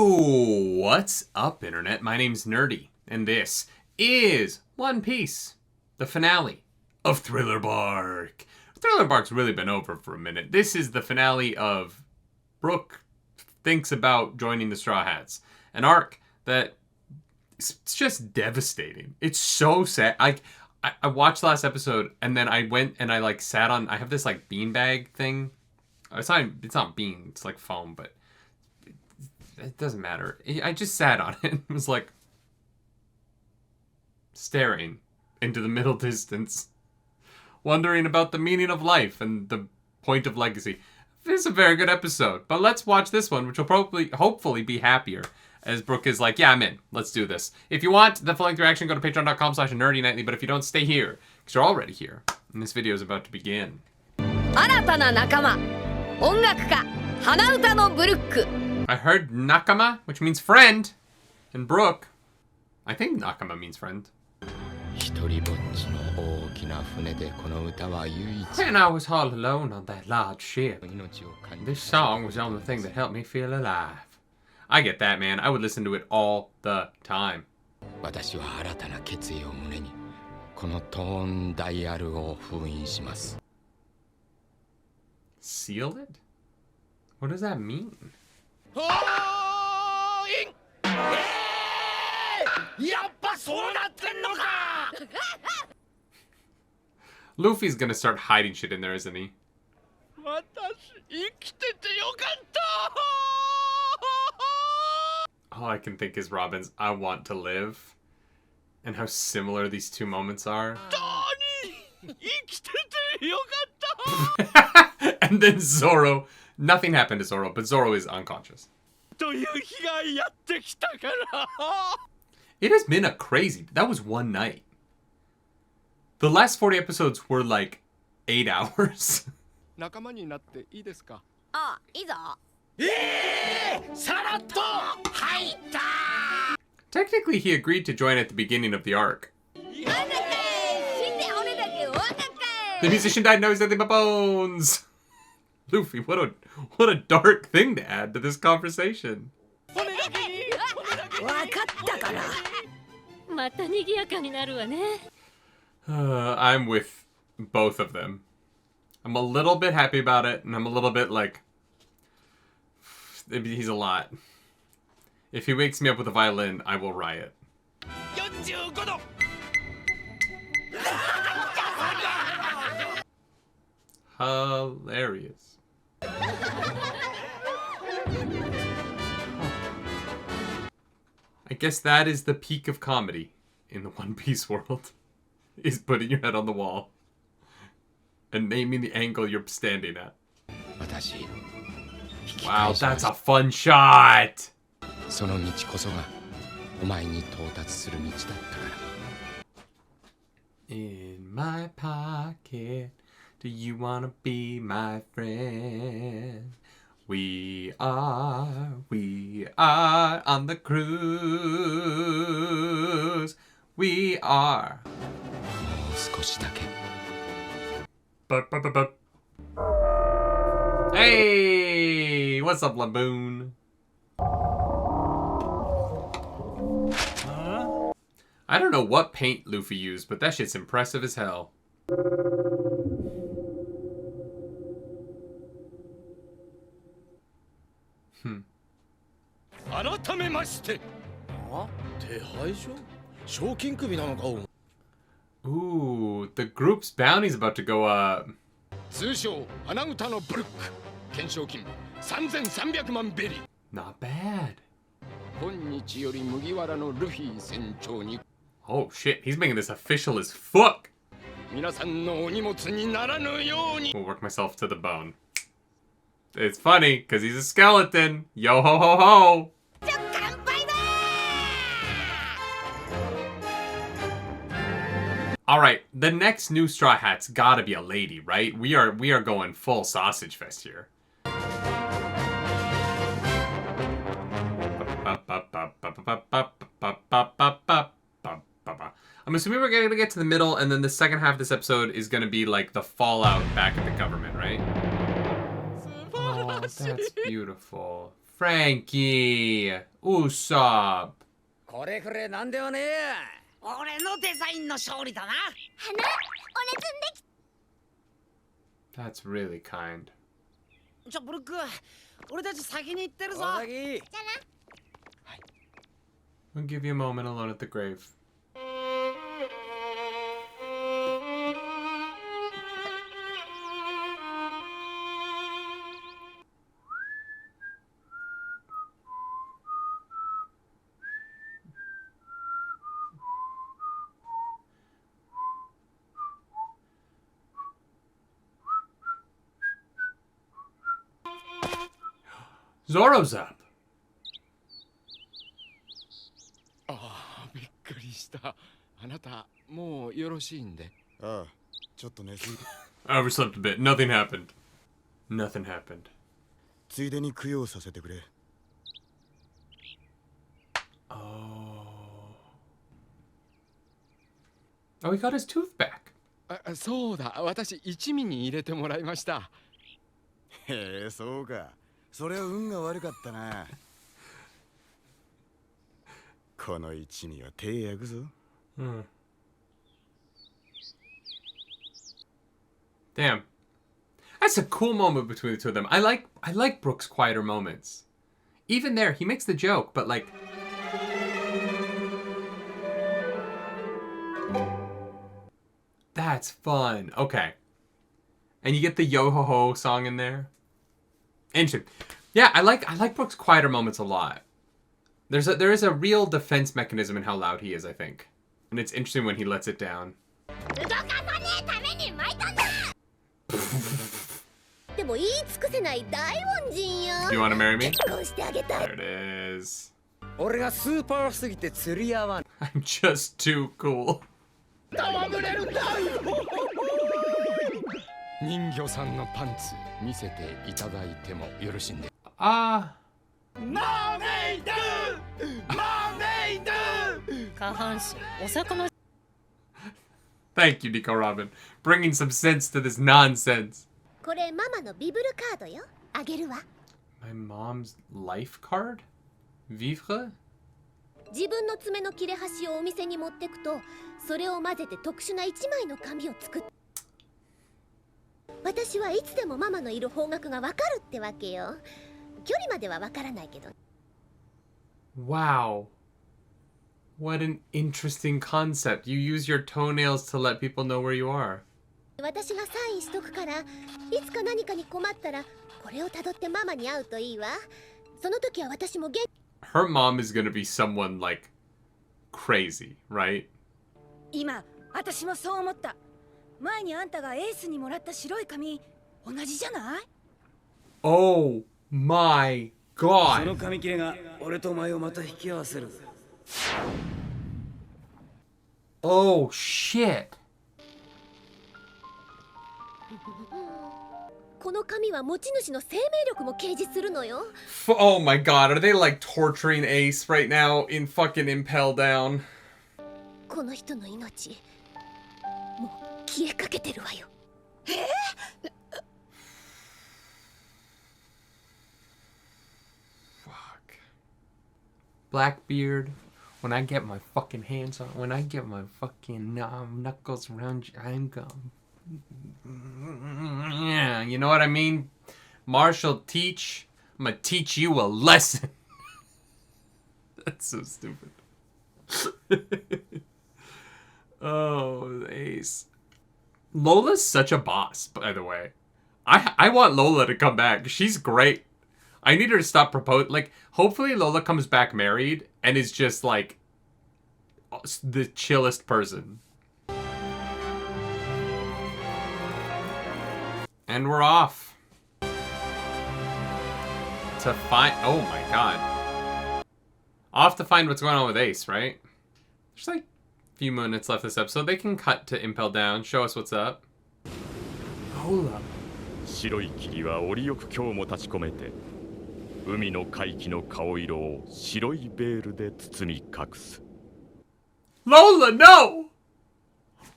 Yo, what's up, Internet? My name's Nerdy, and this is One Piece, the finale of Thriller Bark. Thriller Bark's really been over for a minute. This is the finale of Brook thinks about joining the Straw Hats, an arc that it's just devastating. It's so sad. I watched the last episode, and then I went and I sat on. I have this beanbag thing. It's not bean. It's like foam, but it doesn't matter. I just sat on it and was staring into the middle distance, wondering about the meaning of life and the point of legacy. It's a very good episode, but let's watch this one, which will hopefully be happier. As Brook is like, yeah, I'm in. Let's do this. If you want the full-length reaction, go to patreon.com/nerdynightly. But if you don't, stay here, because you're already here. And this video is about to begin. I heard Nakama, which means friend. And Brook, I think Nakama means friend. When I was all alone on that large ship, this song was the only thing that helped me feel alive. I get that, man. I would listen to it all the time. Seal it? What does that mean? Luffy's gonna start hiding shit in there, isn't he? All I can think is Robin's I want to live, and how similar these two moments are. And then Zoro, nothing happened to Zoro, but Zoro is unconscious. It has been a crazy, that was one night. The last 40 episodes were 8 hours. Technically, he agreed to join at the beginning of the arc. The musician died, now he's nothing but bones. Luffy, what a dark thing to add to this conversation. I'm with both of them. I'm a little bit happy about it, and I'm a little bit he's a lot. If he wakes me up with a violin, I will riot. Hilarious. I guess that is the peak of comedy in the One Piece world, is putting your head on the wall and naming the angle you're standing at. Wow, that's a fun shot! In my pocket, do you wanna be my friend? We are on the cruise. We are. Hey, what's up, Laboon? I don't know what paint Luffy used, but that shit's impressive as hell. Ooh, the group's bounty's about to go up. Not bad. Oh shit, he's making this official as fuck. Will work myself to the bone. It's funny, because he's a skeleton. Yo ho ho ho! Alright, the next new Straw Hat's gotta be a lady, right? We are going full sausage fest here. I'm assuming we're gonna get to the middle, and then the second half of this episode is gonna be the fallout back at the government, right? Oh, that's beautiful. Frankie! Usopp. これくれなんではねえ。俺のデザインの勝利だな。花、俺摘んでき。That's really kind. じゃ、ブルック、俺たち先に行ってるぞ。じゃな。We'll give you a moment alone at the grave. Zoro's up. ああ、びっくりした。あなた、もうよろしいんで。ああ、ちょっと寝すぎ。 I overslept a bit. Nothing happened. Nothing happened. ついでに供養させてくれ。 Oh. Oh, he got his tooth back. あ、そうだ、私一味に入れてもらいました。へえ、そうか。それは運が悪かったな。この一味は手焼くぞ。Hmm. Damn. That's a cool moment between the two of them. I like Brook's quieter moments. Even there, he makes the joke, but like... That's fun. Okay. And you get the yo-ho-ho song in there. Interesting. Yeah, I like Brook's quieter moments a lot. There is a real defense mechanism in how loud he is, I think. And it's interesting when he lets it down. でも言い尽くせない大恩人よ。 Do you want to marry me? 結婚してあげたい。 There it is. 俺がスーパーすぎて釣り合わん。 I'm just too cool. 人魚さんのパンツ見せていただいてもよろしいんで。Ah. 下半身お魚 Thank you, Nico Robin. Bringing some sense to this nonsense. これママのビブルカードよ。あげるわ。 My mom's life card? Vivre? 自分の爪の切れ端をお店に持ってくと、それを混ぜて特殊な一枚の紙を作っ。私はいつでもママのいる方角がわかるってわけよ。距離まではわからないけど。 Wow. What an interesting concept. You use your toenails to let people know where you are. 私がサインしとくから、いつか何かに困ったらこれをたどってママに会うといいわ。その時は私も元気。 Her mom is gonna be someone like crazy, right? 今私もそう思った。前にあんたがエースにもらった白い紙同じじゃない？ Oh my そ god. の紙切れが俺とお前をまた引き合わせる。 Oh shit. この紙は持ち主の生命力も掲示するのよ。 Oh my god, are they like torturing Ace right now in fucking Impel Down? この人の命もう消えかけてるわよ。 Fuck. Blackbeard, when I get my fucking hands on, when I get my fucking knuckles around you, I'm gonna... Yeah, you know what I mean? Marshall, teach. I'm gonna teach you a lesson. That's so stupid. Oh, Ace. Lola's such a boss, by the way. I want Lola to come back. She's great. I need her to stop proposing. Like, hopefully Lola comes back married and is just, like, the chillest person. And we're off. To find... Oh, my God. Off to find what's going on with Ace, right? There's, like, a few minutes left this episode. They can cut to Impel Down. Show us what's up. Lola. 白い霧は折よく今日も立ち込めて海の海域の顔色を白いベールで包み隠す Lola, no!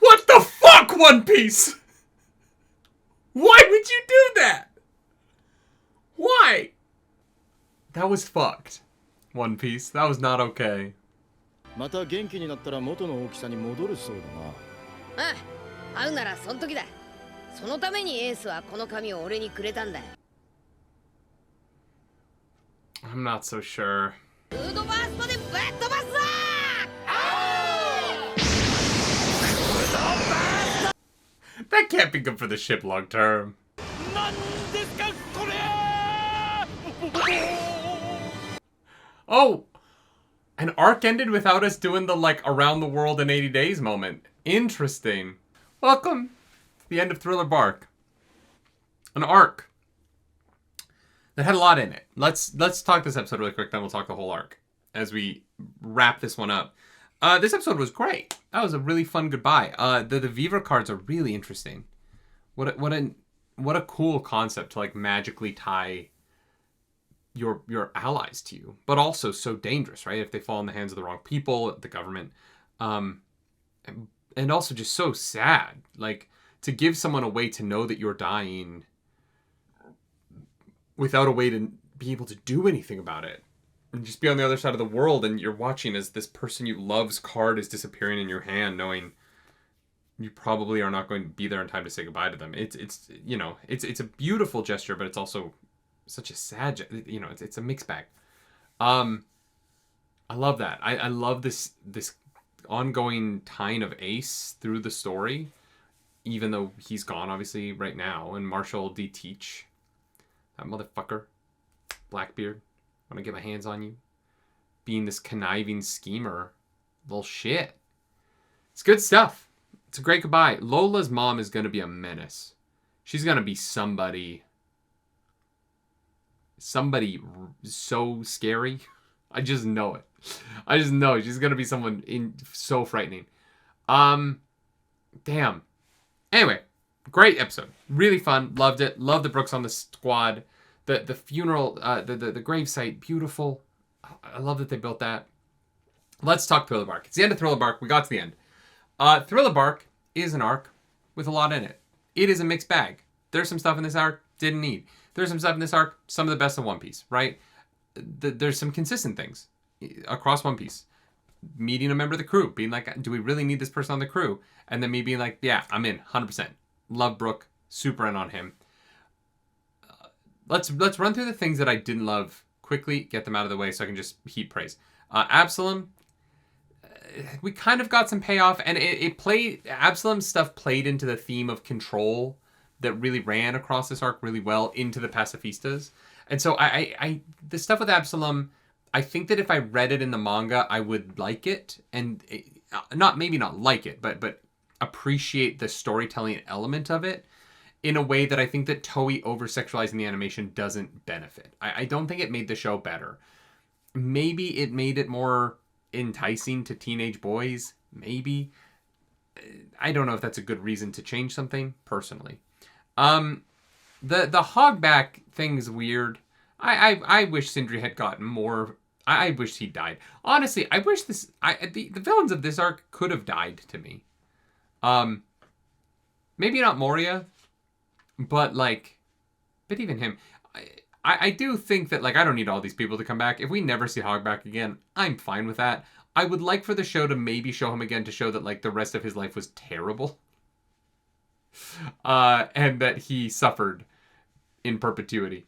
What the fuck, One Piece? Why would you do that? Why? That was fucked. One Piece. That was not okay. また元気になったら元の大きさに戻るそうだな。ああ、会うならその時だ。そのためにエースはこの紙を俺にくれたんだ。 I'm not so sure. フードバーストでぶっ飛ばすぞ。 That can't be good for the ship long term. なんですかこれ。 Oh! An arc ended without us doing the, like, around the world in 80 days moment. Interesting. Welcome to the end of Thriller Bark. An arc that had a lot in it. Let's talk this episode really quick, then we'll talk the whole arc as we wrap this one up. This episode was great. That was a really fun goodbye. The Vivre cards are really interesting. What a cool concept to, like, magically tie your allies to you, but also so dangerous, right? If they fall in the hands of the wrong people, the government, and also just so sad, like, to give someone a way to know that you're dying without a way to be able to do anything about it, and just be on the other side of the world, and you're watching as this person you love's card is disappearing in your hand, knowing you probably are not going to be there in time to say goodbye to them. It's you know, it's a beautiful gesture, but it's also such a sad, you know, it's a mixed bag. I love that. I love this ongoing tying of Ace through the story, even though he's gone obviously right now, and Marshall D. Teach, that motherfucker, Blackbeard, want to get my hands on you, being this conniving schemer, little shit. It's good stuff. It's a great goodbye. Lola's mom is going to be a menace. She's going to be somebody so scary. I just know it. I just know she's gonna be someone so frightening. Damn. Anyway, great episode. Really fun. Loved it. Loved the Brooks on the squad. The funeral, the gravesite, beautiful. I love that they built that. Let's talk Thriller Bark. It's the end of Thriller Bark. We got to the end. Thriller Bark is an arc with a lot in it. It is a mixed bag. There's some stuff in this arc didn't need. There's some stuff in this arc, some of the best of One Piece, right? There's some consistent things across One Piece. Meeting a member of the crew, being like, do we really need this person on the crew? And then me being like, yeah, I'm in, 100%. Love Brook, super in on him. Let's run through the things that I didn't love quickly, get them out of the way so I can just heap praise. Absalom, we kind of got some payoff, and Absalom's stuff played into the theme of control that really ran across this arc really well into the pacifistas. And so the stuff with Absalom, I think that if I read it in the manga, I would like it, and maybe not like it, but appreciate the storytelling element of it in a way that I think that Toei over-sexualizing the animation doesn't benefit. I don't think it made the show better. Maybe it made it more enticing to teenage boys. Maybe. I don't know if that's a good reason to change something, personally. The hogback thing's weird. I wish Sindri had gotten more. I wish he died. Honestly, I wish the villains of this arc could have died to me. Maybe not Moria, but even him. I do think that, like, I don't need all these people to come back. If we never see Hogback again, I'm fine with that. I would like for the show to maybe show him again to show that, like, the rest of his life was terrible. And that he suffered in perpetuity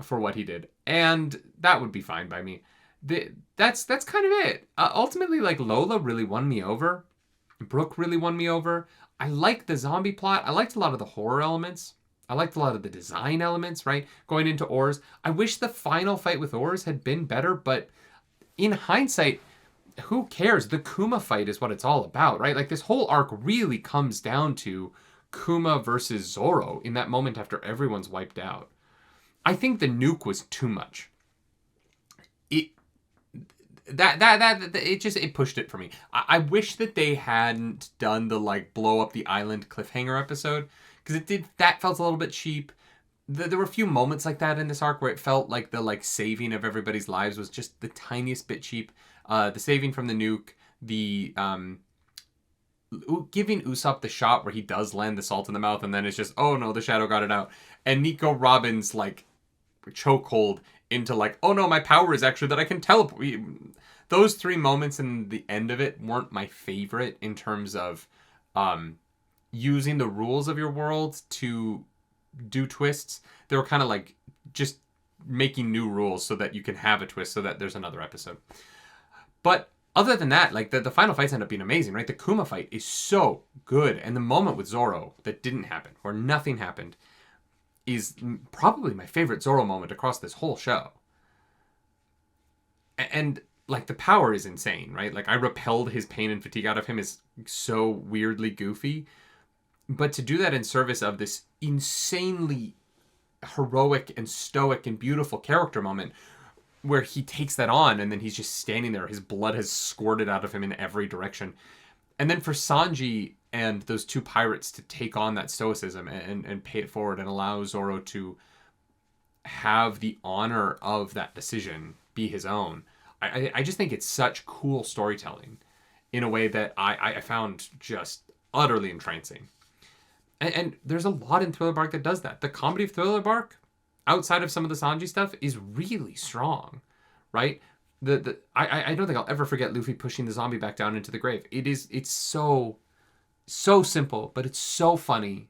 for what he did. And that would be fine by me. That's kind of it. Ultimately, like, Lola really won me over. Brook really won me over. I liked the zombie plot. I liked a lot of the horror elements. I liked a lot of the design elements, right? Going into Oars. I wish the final fight with Oars had been better, but in hindsight, who cares? The Kuma fight is what it's all about, right? Like, this whole arc really comes down to Kuma versus Zoro in that moment after everyone's wiped out. I think the nuke was too much. It pushed it for me. I wish that they hadn't done the, like, blow up the island cliffhanger episode, because that felt a little bit cheap. There were a few moments like that in this arc where it felt like the, like, saving of everybody's lives was just the tiniest bit cheap. The saving from the nuke, the giving Usopp the shot where he does land the salt in the mouth, and then it's just, oh no, the shadow got it out. And Nico Robin's, like, chokehold into like, oh no, my power is actually that I can teleport. Those 3 moments in the end of it weren't my favorite in terms of using the rules of your world to do twists. They were kind of like just making new rules so that you can have a twist so that there's another episode. But other than that, like the final fights end up being amazing, right? The Kuma fight is so good. And the moment with Zoro that didn't happen, or nothing happened, is probably my favorite Zoro moment across this whole show. And like the power is insane, right? Like I repelled his pain and fatigue out of him is so weirdly goofy. But to do that in service of this insanely heroic and stoic and beautiful character moment where he takes that on and then he's just standing there. His blood has squirted out of him in every direction. And then for Sanji and those 2 pirates to take on that stoicism and pay it forward and allow Zoro to have the honor of that decision be his own. I just think it's such cool storytelling in a way that I found just utterly entrancing. And there's a lot in Thriller Bark that does that. The comedy of Thriller Bark, outside of some of the Sanji stuff, is really strong, right? I don't think I'll ever forget Luffy pushing the zombie back down into the grave. It's so simple, but it's so funny.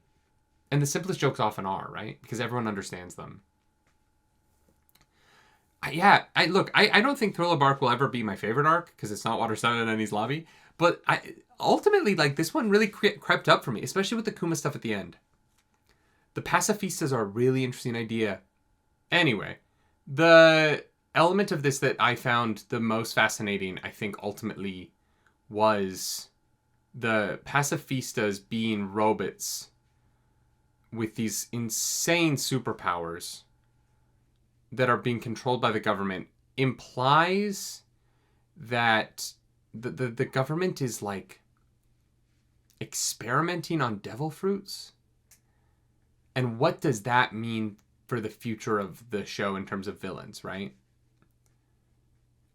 And the simplest jokes often are, right? Because everyone understands them. I don't think Thriller Bark will ever be my favorite arc, because it's not Water 7 and Enies Lobby. But ultimately, like, this one really crept up for me, especially with the Kuma stuff at the end. The pacifistas are a really interesting idea. Anyway, the element of this that I found the most fascinating, I think, ultimately, was the pacifistas being robots with these insane superpowers that are being controlled by the government implies that the government is like experimenting on devil fruits. And what does that mean for the future of the show in terms of villains, right?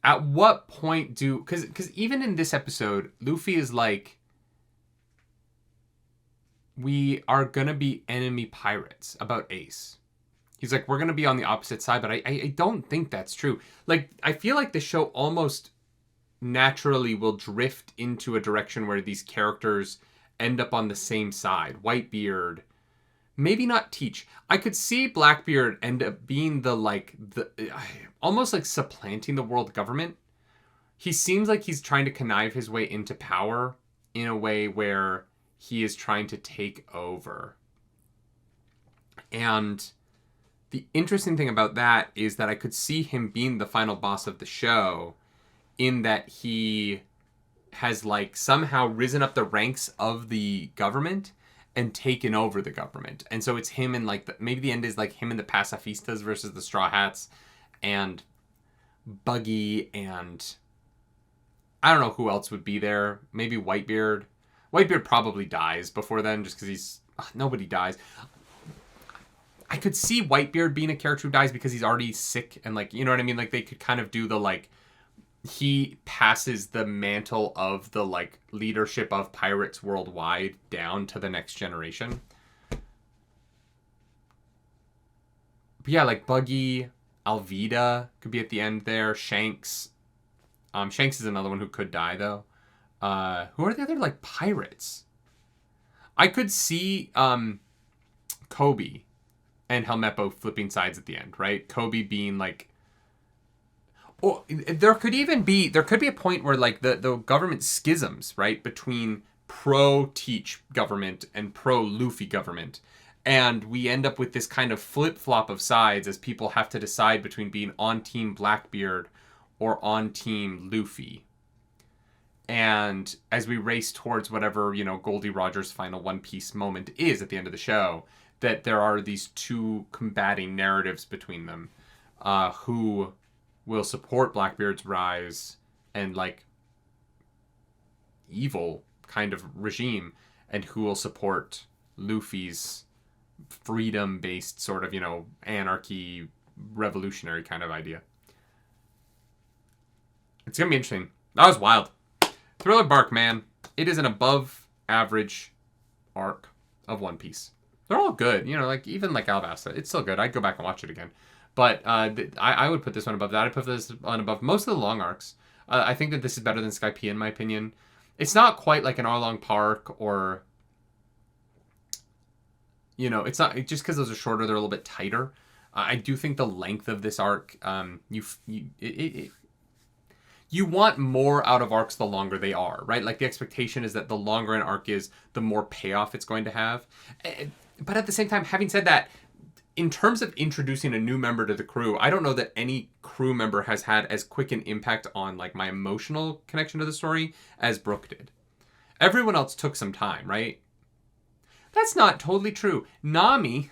At what point because even in this episode, Luffy is like, we are gonna be enemy pirates about Ace. He's like, we're gonna be on the opposite side, but I don't think that's true. Like, I feel like the show almost naturally will drift into a direction where these characters end up on the same side. Whitebeard, maybe not Teach. I could see Blackbeard end up being almost like supplanting the world government. He seems like he's trying to connive his way into power in a way where he is trying to take over. And the interesting thing about that is that I could see him being the final boss of the show, in that he has like somehow risen up the ranks of the government and taken over the government. And so it's him and like maybe the end is like him and the pacifistas versus the Straw Hats and Buggy, and I don't know who else would be there. Maybe Whitebeard. Whitebeard probably dies before then just because nobody dies. I could see Whitebeard being a character who dies because he's already sick and like, you know what I mean? Like they could kind of do the like, he passes the mantle of the like leadership of pirates worldwide down to the next generation. But yeah, like Buggy, Alvida could be at the end there. Shanks. Shanks is another one who could die though. Who are the other like pirates? I could see Kobe and Helmeppo flipping sides at the end, right? Kobe being like, or there could be a point where like the government schisms, right, between pro-Teach government and pro-Luffy government. And we end up with this kind of flip-flop of sides as people have to decide between being on Team Blackbeard or on Team Luffy. And as we race towards whatever, you know, Goldie Roger's final One Piece moment is at the end of the show, that there are these two combating narratives between them, who will support Blackbeard's rise and like evil kind of regime, and who will support Luffy's freedom-based sort of, you know, anarchy, revolutionary kind of idea. It's gonna be interesting. That was wild. Thriller Bark, man. It is an above average arc of One Piece. They're all good, you know, like even like Alabasta, it's still good. I'd go back and watch it again. But I would put this one above that. I'd put this one above most of the long arcs. I think that this is better than Skype, in my opinion. It's not quite like an Arlong Park or, you know, it's not just because those are shorter, they're a little bit tighter. I do think the length of this arc, you want more out of arcs the longer they are, right? Like the expectation is that the longer an arc is, the more payoff it's going to have. But at the same time, having said that, in terms of introducing a new member to the crew, I don't know that any crew member has had as quick an impact on like my emotional connection to the story as Brook did. Everyone else took some time, right? That's not totally true. Nami's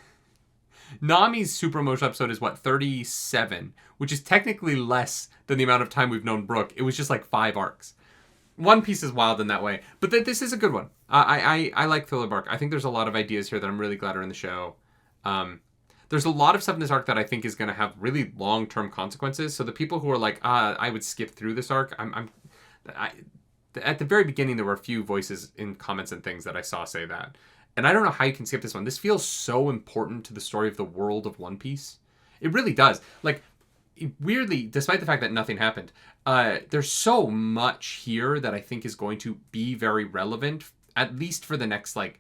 super emotional episode is what, 37, which is technically less than the amount of time we've known Brook. It was just like 5 arcs. One Piece is wild in that way, but this is a good one. I like Thriller Bark. I think there's a lot of ideas here that I'm really glad are in the show. There's a lot of stuff in this arc that I think is going to have really long-term consequences. So the people who are like, I would skip through this arc, at the very beginning, there were a few voices in comments and things that I saw say that. And I don't know how you can skip this one. This feels so important to the story of the world of One Piece. It really does. Like, weirdly, despite the fact that nothing happened, there's so much here that I think is going to be very relevant, at least for the next, like,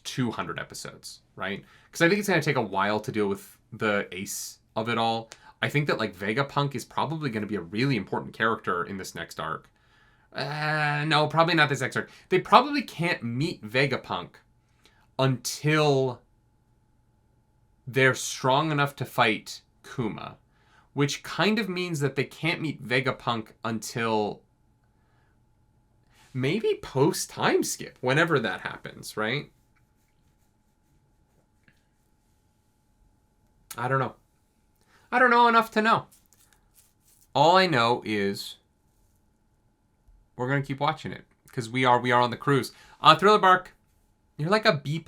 200 episodes, right? Because I think it's going to take a while to deal with the ace of it all. I think that, like, Vegapunk is probably going to be a really important character in this next arc. No, probably not this next arc. They probably can't meet Vegapunk until they're strong enough to fight Kuma, which kind of means that they can't meet Vegapunk until maybe post-time skip, whenever that happens, right? I don't know. I don't know enough to know. All I know is we're going to keep watching it because we are on the cruise. Thriller Bark, you're like a B+.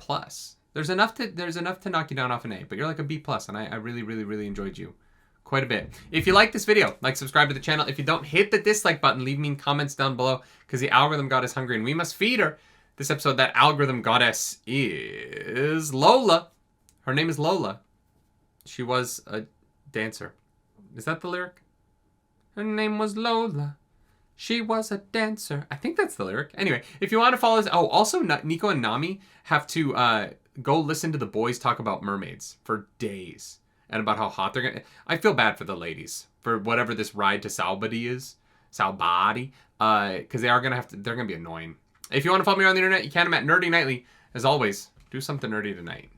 There's enough to knock you down off an A, but you're like a B+, and I really, really, really enjoyed you quite a bit. If you like this video, like, subscribe to the channel. If you don't, hit the dislike button. Leave me comments down below because the algorithm god is hungry and we must feed her. This episode, that algorithm goddess is Lola. Her name is Lola. She was a dancer. Is that the lyric? Her name was Lola. She was a dancer. I think that's the lyric. Anyway, if you want to follow us... Oh, also, Nico and Nami have to go listen to the boys talk about mermaids for days. And about how hot they're going to... I feel bad for the ladies. For whatever this ride to Saubadi is. Saubadi. Because they are going to have to... They're going to be annoying. If you want to follow me on the internet, you can. I'm at Nerdy Nightly. As always, do something nerdy tonight.